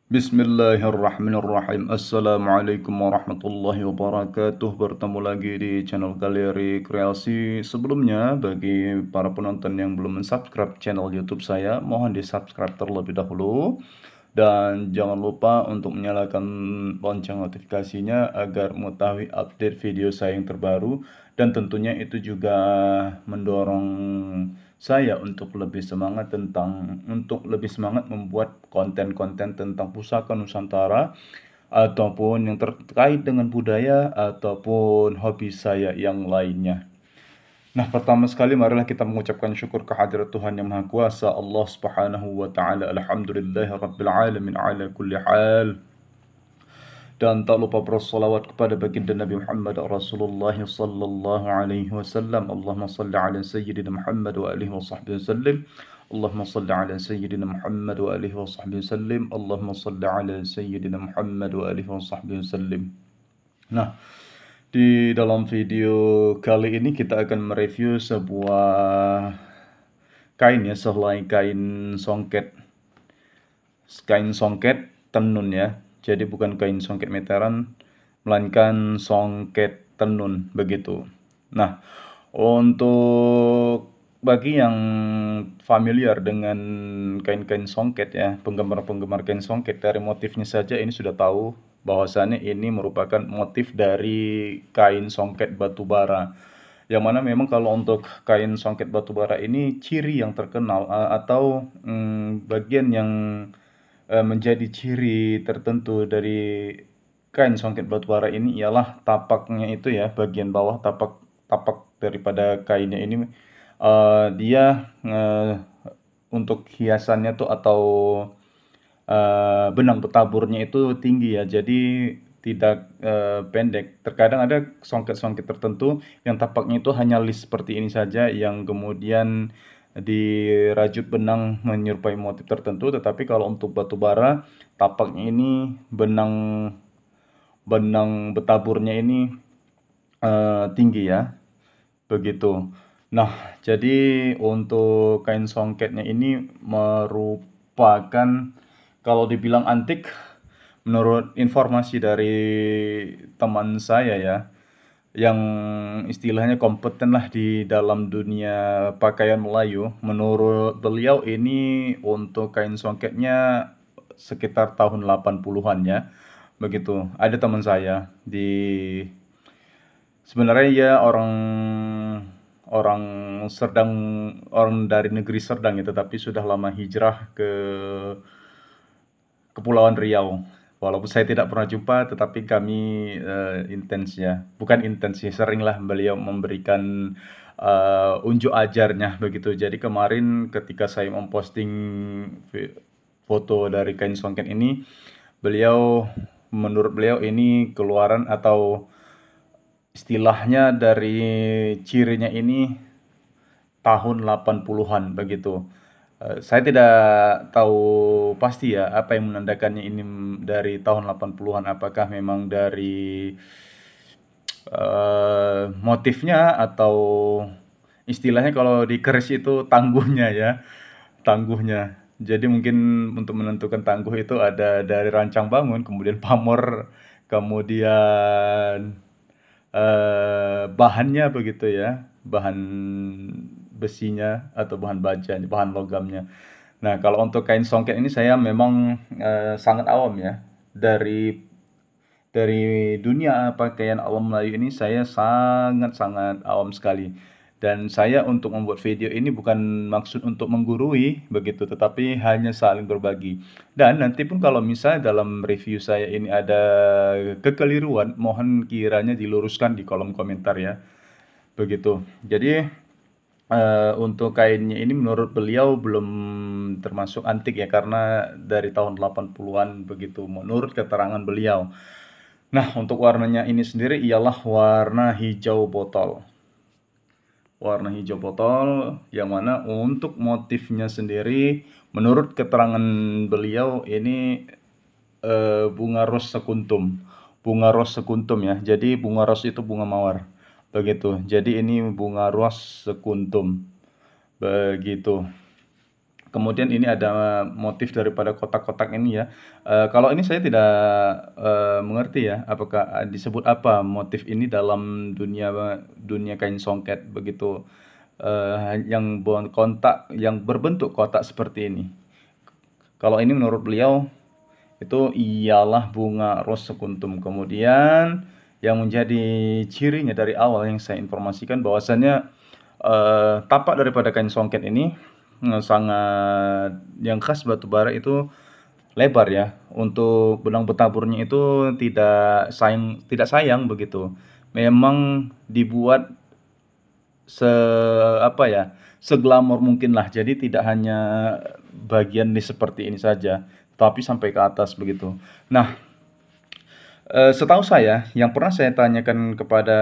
Bismillahirrahmanirrahim. Assalamualaikum warahmatullahi wabarakatuh. Bertemu lagi di channel Galeri Kreasi. Sebelumnya, bagi para penonton yang belum subscribe channel YouTube saya, mohon di subscribe terlebih dahulu. Dan jangan lupa untuk menyalakan lonceng notifikasinya agar mengetahui update video saya yang terbaru. Dan tentunya itu juga mendorong saya untuk lebih semangat membuat konten-konten tentang pusaka Nusantara ataupun yang terkait dengan budaya ataupun hobi saya yang lainnya. Nah, pertama sekali marilah kita mengucapkan syukur kehadirat Tuhan Yang Maha Kuasa, Allah Subhanahu wa taala. Alhamdulillahirabbil alamin ala kulli hal. Dan tak lupa bersolawat kepada baginda Nabi Muhammad Rasulullah sallallahu alaihi wasallam. Allahumma salli ala sayyidina Muhammad wa alihi wa sahbihi wasallim. Allahumma salli ala sayyidina Muhammad wa alihi wa sahbihi wasallim. Allahumma salli ala sayyidina Muhammad wa alihi wa sahbihi wasallim. Nah, di dalam video kali ini kita akan mereview sebuah kain ya, sehelai kain songket. Kain songket tenun ya. Jadi bukan kain songket meteran, melainkan songket tenun begitu. Nah, untuk bagi yang familiar dengan kain-kain songket ya, penggemar-penggemar kain songket, dari motifnya saja ini sudah tahu bahwasannya ini merupakan motif dari kain songket batu bara. Yang mana memang kalau untuk kain songket batu bara ini ciri yang terkenal atau bagian yang menjadi ciri tertentu dari kain songket batu bara ini ialah tapaknya itu ya, bagian bawah tapak daripada kainnya ini dia untuk hiasannya tuh atau benang betaburnya itu tinggi ya, jadi tidak pendek. Terkadang ada songket-songket tertentu yang tapaknya itu hanya list seperti ini saja, yang kemudian dirajut benang menyerupai motif tertentu. Tetapi kalau untuk batu bara, tapaknya ini benang betaburnya ini tinggi ya, begitu. Nah, jadi untuk kain songketnya ini merupakan, kalau dibilang antik, menurut informasi dari teman saya ya, yang istilahnya kompeten lah di dalam dunia pakaian Melayu. Menurut beliau ini untuk kain songketnya sekitar tahun 80-an ya. Begitu. Ada teman saya sebenarnya ya orang orang Serdang, orang dari negeri Serdang ya, tetapi sudah lama hijrah ke Kepulauan Riau. Walaupun saya tidak pernah jumpa, tetapi kami intens ya. Bukan intens sih, seringlah beliau memberikan unjuk ajarnya begitu. Jadi kemarin ketika saya memposting foto dari kain songket ini, menurut beliau ini keluaran atau istilahnya dari cirinya ini tahun 80-an begitu. Saya tidak tahu pasti ya apa yang menandakannya ini dari tahun 80-an. Apakah memang dari motifnya atau istilahnya kalau di keris itu tangguhnya ya, tangguhnya. Jadi mungkin untuk menentukan tangguh itu ada dari rancang bangun, kemudian pamor, kemudian bahannya begitu ya, bahan besinya atau bahan bajanya, bahan logamnya. Nah, kalau untuk kain songket ini saya memang sangat awam ya. Dari dunia pakaian alam Melayu ini saya sangat-sangat awam sekali. Dan saya untuk membuat video ini bukan maksud untuk menggurui begitu, tetapi hanya saling berbagi. Dan nanti pun kalau misalnya dalam review saya ini ada kekeliruan, mohon kiranya diluruskan di kolom komentar ya. Begitu. Jadi untuk kainnya ini menurut beliau belum termasuk antik ya, karena dari tahun 80-an begitu menurut keterangan beliau. Nah, untuk warnanya ini sendiri ialah warna hijau botol. Warna hijau botol, yang mana untuk motifnya sendiri menurut keterangan beliau ini bunga ros sekuntum. Bunga ros sekuntum ya. Jadi bunga ros itu bunga mawar. Begitu. Jadi ini bunga ros sekuntum. Begitu. Kemudian ini ada motif daripada kotak-kotak ini ya. Kalau ini saya tidak, mengerti ya, apakah disebut apa motif ini dalam dunia dunia kain songket begitu, yang kontak yang berbentuk kotak seperti ini. Kalau ini menurut beliau itu ialah bunga rose sekuntum. Kemudian yang menjadi cirinya dari awal yang saya informasikan bahwasannya tapak daripada kain songket ini sangat yang khas batu bara itu lebar ya. Untuk benang bertaburnya itu tidak sayang begitu. Memang dibuat apa ya, seglamor mungkin lah. Jadi tidak hanya bagian di seperti ini saja, tapi sampai ke atas begitu. Nah, setahu saya, yang pernah saya tanyakan kepada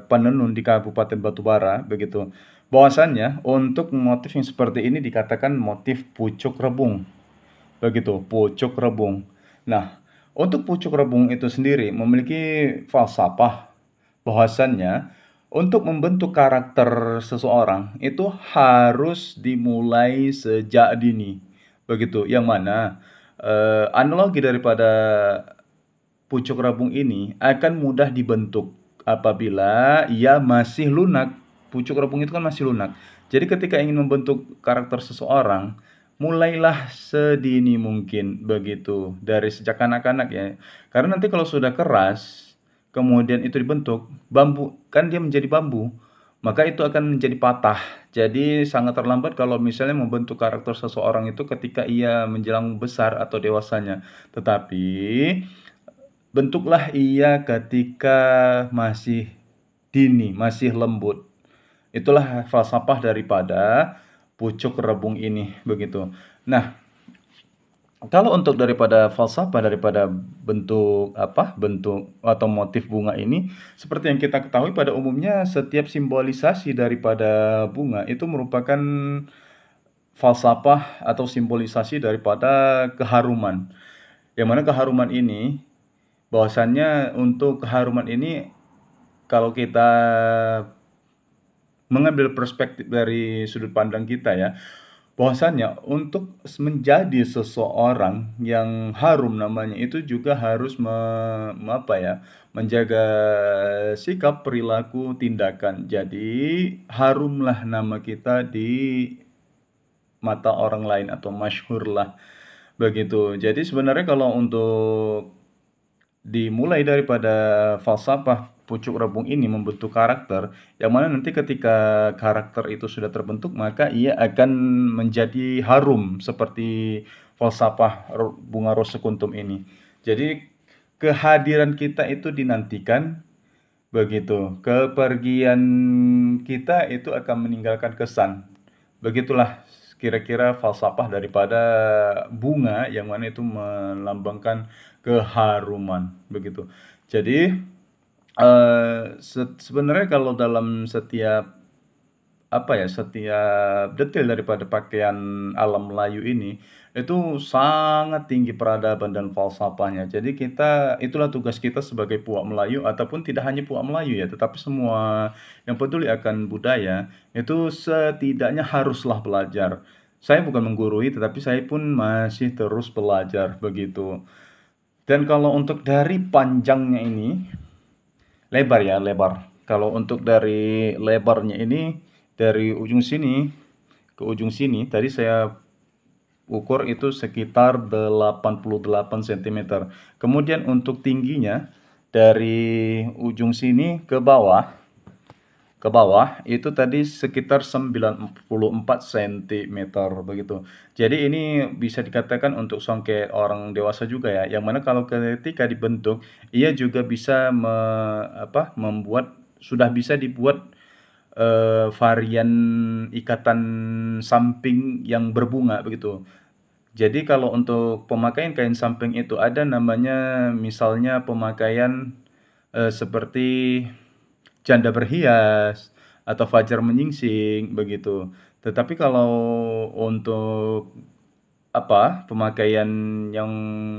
penenun di Kabupaten Batubara, begitu, bahwasannya untuk motif yang seperti ini dikatakan motif pucuk rebung, begitu, pucuk rebung. Nah, untuk pucuk rebung itu sendiri memiliki falsafah bahwasannya untuk membentuk karakter seseorang itu harus dimulai sejak dini, begitu. Yang mana analogi daripada pucuk rabung ini akan mudah dibentuk apabila ia masih lunak. Pucuk rabung itu kan masih lunak. Jadi ketika ingin membentuk karakter seseorang, mulailah sedini mungkin begitu, dari sejak kanak-kanak ya. Karena nanti kalau sudah keras, kemudian itu dibentuk, bambu kan dia menjadi bambu, maka itu akan menjadi patah. Jadi sangat terlambat kalau misalnya membentuk karakter seseorang itu ketika ia menjelang besar atau dewasanya. Tetapi bentuklah ia ketika masih dini, masih lembut. Itulah falsafah daripada pucuk rebung ini, begitu. Nah, kalau untuk daripada falsafah daripada bentuk atau motif bunga ini, seperti yang kita ketahui pada umumnya setiap simbolisasi daripada bunga itu merupakan falsafah atau simbolisasi daripada keharuman. Yang mana keharuman ini, bahwasannya untuk keharuman ini kalau kita mengambil perspektif dari sudut pandang kita ya, bahwasannya untuk menjadi seseorang yang harum namanya itu juga harus menjaga sikap, perilaku, tindakan. Jadi harumlah nama kita di mata orang lain atau masyhurlah begitu. Jadi sebenarnya kalau untuk dimulai daripada falsafah pucuk rebung ini membentuk karakter, yang mana nanti ketika karakter itu sudah terbentuk, maka ia akan menjadi harum seperti falsafah bunga rose sekuntum ini. Jadi kehadiran kita itu dinantikan, begitu. Kepergian kita itu akan meninggalkan kesan. Begitulah kira-kira falsafah daripada bunga yang mana itu melambangkan keharuman, begitu. Jadi sebenarnya kalau dalam setiap detail daripada pakaian alam Melayu ini itu sangat tinggi peradaban dan falsafahnya. Jadi itulah tugas kita sebagai puak Melayu, ataupun tidak hanya puak Melayu ya, tetapi semua yang peduli akan budaya itu setidaknya haruslah belajar. Saya bukan menggurui, tetapi saya pun masih terus belajar begitu. Dan kalau untuk dari panjangnya ini, lebar ya, lebar. Kalau untuk dari lebarnya ini, dari ujung sini ke ujung sini, tadi saya ukur itu sekitar 88 cm. Kemudian untuk tingginya, dari ujung sini ke bawah itu tadi sekitar 94 cm begitu. Jadi ini bisa dikatakan untuk songket orang dewasa juga ya. Yang mana kalau ketika dibentuk, ia juga bisa sudah bisa dibuat varian ikatan samping yang berbunga begitu. Jadi kalau untuk pemakaian kain samping itu ada namanya, misalnya pemakaian seperti janda berhias atau fajar menyingsing begitu. Tetapi kalau untuk pemakaian yang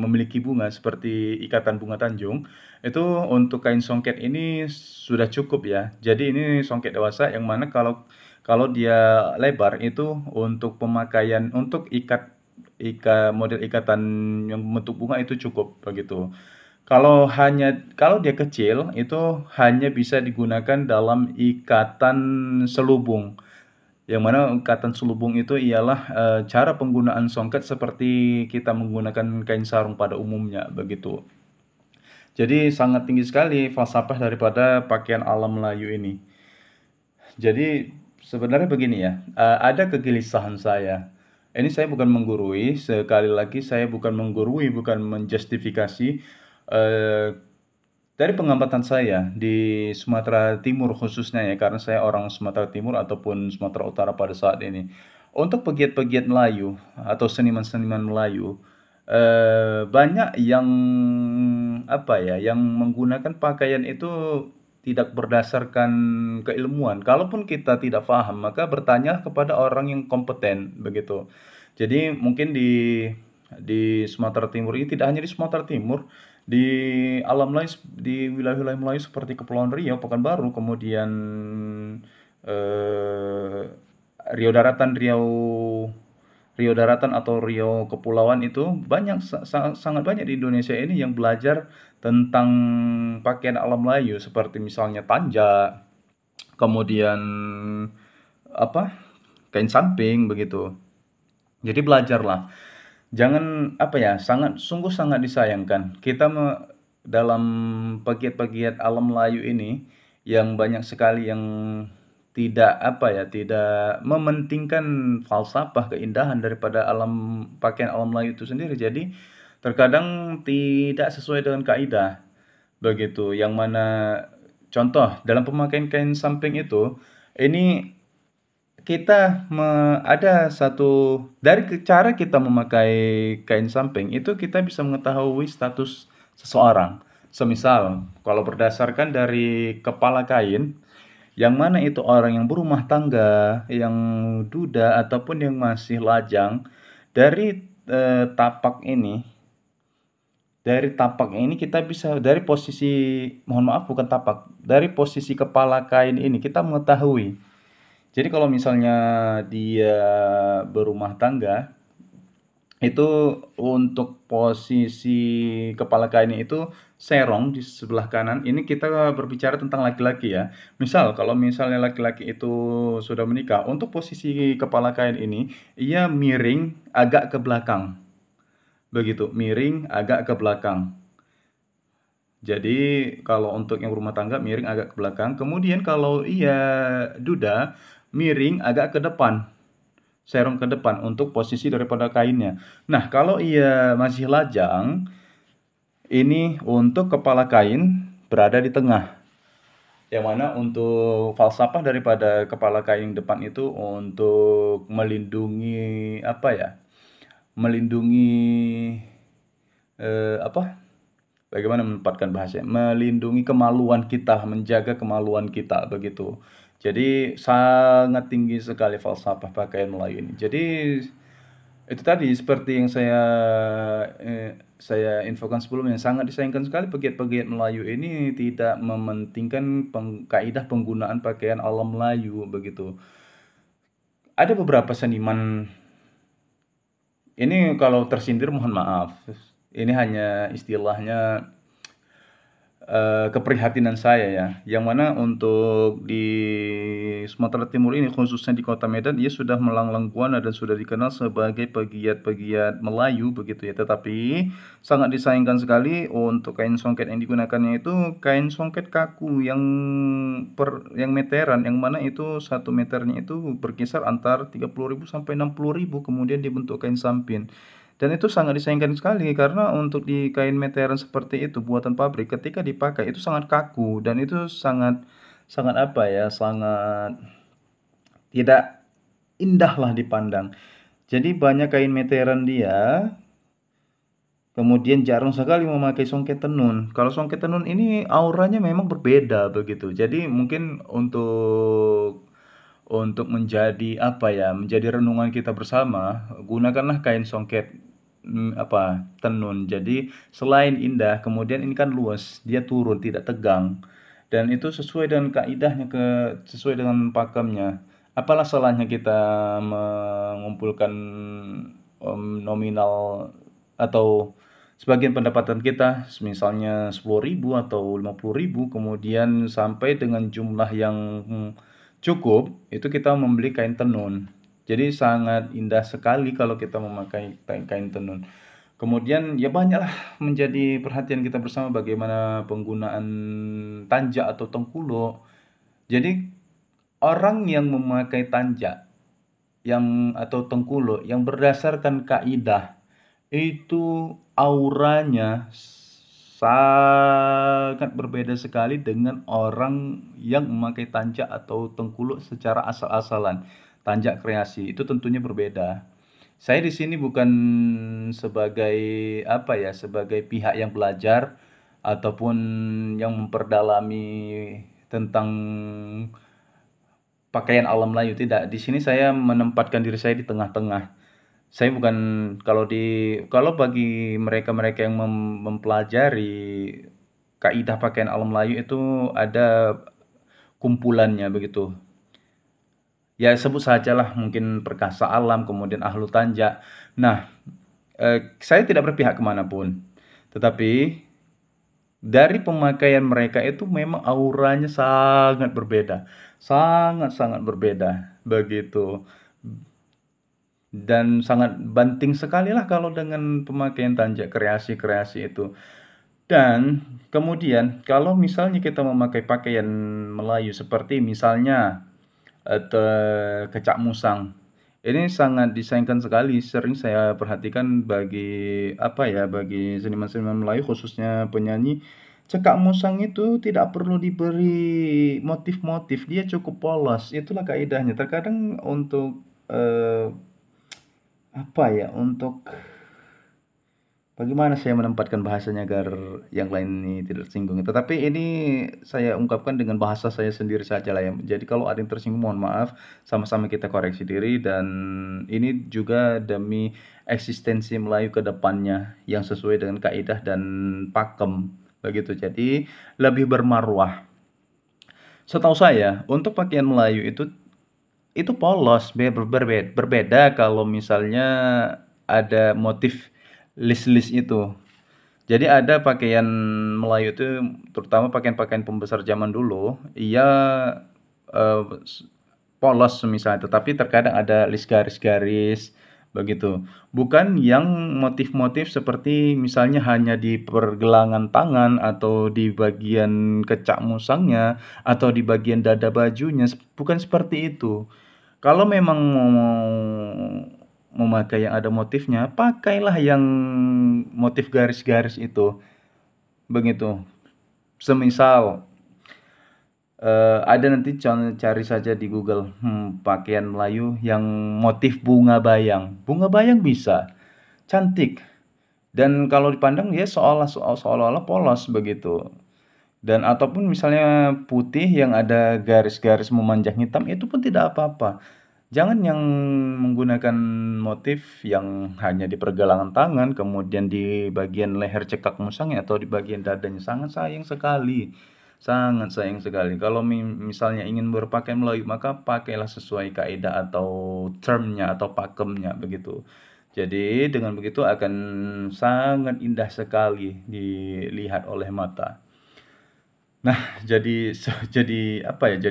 memiliki bunga seperti ikatan bunga Tanjung, itu untuk kain songket ini sudah cukup ya. Jadi ini songket dewasa yang mana kalau Kalau dia lebar itu untuk pemakaian untuk model ikatan yang bentuk bunga itu cukup begitu. Kalau dia kecil itu hanya bisa digunakan dalam ikatan selubung. Yang mana ikatan selubung itu ialah cara penggunaan songket seperti kita menggunakan kain sarung pada umumnya begitu. Jadi sangat tinggi sekali falsafah daripada pakaian alam Melayu ini. Jadi sebenarnya begini ya, ada kegelisahan saya. Ini saya bukan menggurui, sekali lagi saya bukan menggurui, bukan menjustifikasi. Eh, dari pengamatan saya di Sumatera Timur khususnya ya, karena saya orang Sumatera Timur ataupun Sumatera Utara pada saat ini. Untuk pegiat-pegiat Melayu atau seniman-seniman Melayu, banyak yang apa ya, yang menggunakan pakaian itu tidak berdasarkan keilmuan. Kalaupun kita tidak paham, maka bertanya kepada orang yang kompeten begitu. Jadi mungkin di Sumatera Timur ini, tidak hanya di Sumatera Timur, di alam lain, di wilayah-wilayah Melayu seperti Kepulauan Riau, Pekanbaru, kemudian eh, Riau Daratan, Riau Daratan atau Riau Kepulauan itu banyak, sangat banyak di Indonesia ini yang belajar tentang pakaian alam Melayu seperti misalnya tanja, kemudian apa, kain samping begitu. Jadi belajarlah. Jangan apa ya, sungguh sangat disayangkan kita dalam pegiat-pegiat alam Melayu ini yang banyak sekali yang tidak apa ya, tidak mementingkan falsafah keindahan daripada pakaian alam Melayu itu sendiri. Jadi terkadang tidak sesuai dengan kaidah begitu. Yang mana contoh dalam pemakaian kain samping itu, ini ada satu dari cara kita memakai kain samping itu kita bisa mengetahui status seseorang. Semisal, kalau berdasarkan dari kepala kain, yang mana itu orang yang berumah tangga, yang duda ataupun yang masih lajang, dari tapak ini, kita bisa dari posisi, mohon maaf bukan tapak, dari posisi kepala kain ini kita mengetahui. Jadi kalau misalnya dia berumah tangga, itu untuk posisi kepala kainnya itu serong di sebelah kanan. Ini kita berbicara tentang laki-laki ya. Misal kalau misalnya laki-laki itu sudah menikah, untuk posisi kepala kain ini ia miring agak ke belakang. Begitu, miring agak ke belakang. Jadi kalau untuk yang berumah tangga miring agak ke belakang. Kemudian kalau ia duda, miring agak ke depan. Serong ke depan untuk posisi daripada kainnya. Nah, kalau ia masih lajang, ini untuk kepala kain berada di tengah. Yang mana untuk falsafah daripada kepala kain yang depan itu untuk melindungi apa ya? Melindungi apa? Bagaimana menempatkan bahasanya? Melindungi kemaluan kita, menjaga kemaluan kita begitu. Jadi sangat tinggi sekali falsafah pakaian Melayu ini. Jadi itu tadi seperti yang saya infokan sebelumnya, sangat disayangkan sekali pegiat-pegiat Melayu ini tidak mementingkan kaidah penggunaan pakaian alam Melayu begitu. Ada beberapa seniman, ini kalau tersindir mohon maaf. Ini hanya istilahnya keprihatinan saya ya, yang mana untuk di Sumatera Timur ini khususnya di Kota Medan, ia sudah melanglang buana dan sudah dikenal sebagai pegiat-pegiat Melayu begitu ya. Tetapi sangat disayangkan sekali untuk kain songket yang digunakannya itu kain songket kaku yang meteran, yang mana itu 1 meternya itu berkisar antara 30.000 sampai 60.000, kemudian dibentuk kain samping. Dan itu sangat disayangkan sekali karena untuk di kain meteran seperti itu buatan pabrik, ketika dipakai itu sangat kaku dan itu sangat sangat apa ya, sangat tidak indah lah dipandang. Jadi banyak kain meteran dia, kemudian jarang sekali memakai songket tenun. Kalau songket tenun ini auranya memang berbeda begitu. Jadi mungkin untuk menjadi apa ya, menjadi renungan kita bersama, gunakanlah kain songket tenun. Jadi selain indah, kemudian ini kan luas, dia turun tidak tegang, dan itu sesuai dengan kaidahnya, sesuai dengan pakemnya. Apalah salahnya kita mengumpulkan, nominal atau sebagian pendapatan kita, misalnya 10.000 atau 50.000, kemudian sampai dengan jumlah yang, cukup, itu kita membeli kain tenun. Jadi sangat indah sekali kalau kita memakai kain tenun. Kemudian ya banyaklah menjadi perhatian kita bersama bagaimana penggunaan tanjak atau tengkuluk. Jadi orang yang memakai tanjak atau tengkuluk yang berdasarkan kaidah, itu auranya sangat berbeda sekali dengan orang yang memakai tanjak atau tengkuluk secara asal-asalan. Tanjak kreasi itu tentunya berbeda. Saya di sini bukan sebagai sebagai pihak yang belajar ataupun yang memperdalami tentang pakaian alam Melayu, tidak. Di sini saya menempatkan diri saya di tengah-tengah. Saya bukan kalau bagi mereka-mereka yang mempelajari kaidah pakaian alam Melayu itu ada kumpulannya begitu. Ya sebut sajalah mungkin Perkasa Alam, kemudian Ahlu Tanjak. Nah, saya tidak berpihak kemanapun, tetapi dari pemakaian mereka itu memang auranya sangat berbeda, sangat-sangat berbeda, begitu. Dan sangat banting sekali lah kalau dengan pemakaian tanjak kreasi-kreasi itu. Dan kemudian kalau misalnya kita memakai pakaian Melayu seperti misalnya kecak musang. Ini sangat disayangkan sekali, sering saya perhatikan bagi bagi seniman-seniman Melayu khususnya penyanyi, cekak musang itu tidak perlu diberi motif-motif, dia cukup polos, itulah kaidahnya. Terkadang untuk, untuk bagaimana saya menempatkan bahasanya agar yang lain ini tidak tersinggung. Tetapi ini saya ungkapkan dengan bahasa saya sendiri sajalah ya. Jadi kalau ada yang tersinggung mohon maaf, sama-sama kita koreksi diri dan ini juga demi eksistensi Melayu ke depannya yang sesuai dengan kaidah dan pakem begitu. Jadi lebih bermarwah. Setahu saya untuk pakaian Melayu itu polos, berbeda kalau misalnya ada motif list-list itu. Jadi ada pakaian Melayu itu, terutama pakaian-pakaian pembesar zaman dulu, ia polos misalnya, tetapi terkadang ada list garis-garis begitu. Bukan yang motif-motif seperti misalnya hanya di pergelangan tangan atau di bagian kecak musangnya atau di bagian dada bajunya, bukan seperti itu. Kalau memang mau memakai yang ada motifnya, pakailah yang motif garis-garis itu, begitu. Semisal, ada nanti cari saja di Google, pakaian Melayu yang motif bunga bayang. Bunga bayang bisa, cantik, dan kalau dipandang ya seolah-olah polos begitu. Dan ataupun misalnya putih yang ada garis-garis memanjang hitam, itu pun tidak apa-apa. Jangan yang menggunakan motif yang hanya di pergelangan tangan, kemudian di bagian leher cekak musangnya atau di bagian dadanya. Sangat sayang sekali. Sangat sayang sekali. Kalau misalnya ingin berpakaian Melayu, maka pakailah sesuai kaidah atau termnya atau pakemnya begitu. Jadi dengan begitu akan sangat indah sekali dilihat oleh mata. Nah, jadi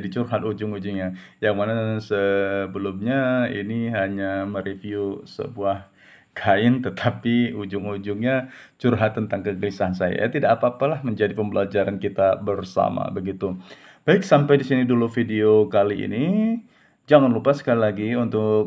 curhat ujung-ujungnya. Yang mana sebelumnya ini hanya mereview sebuah kain, tetapi ujung-ujungnya curhat tentang kegelisahan saya. Ya, tidak apa-apalah menjadi pembelajaran kita bersama, begitu. Baik, sampai di sini dulu video kali ini. Jangan lupa sekali lagi untuk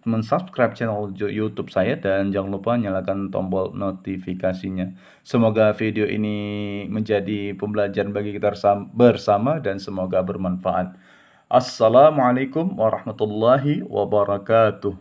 mensubscribe channel YouTube saya dan jangan lupa nyalakan tombol notifikasinya. Semoga video ini menjadi pembelajaran bagi kita bersama dan semoga bermanfaat. Assalamualaikum warahmatullahi wabarakatuh.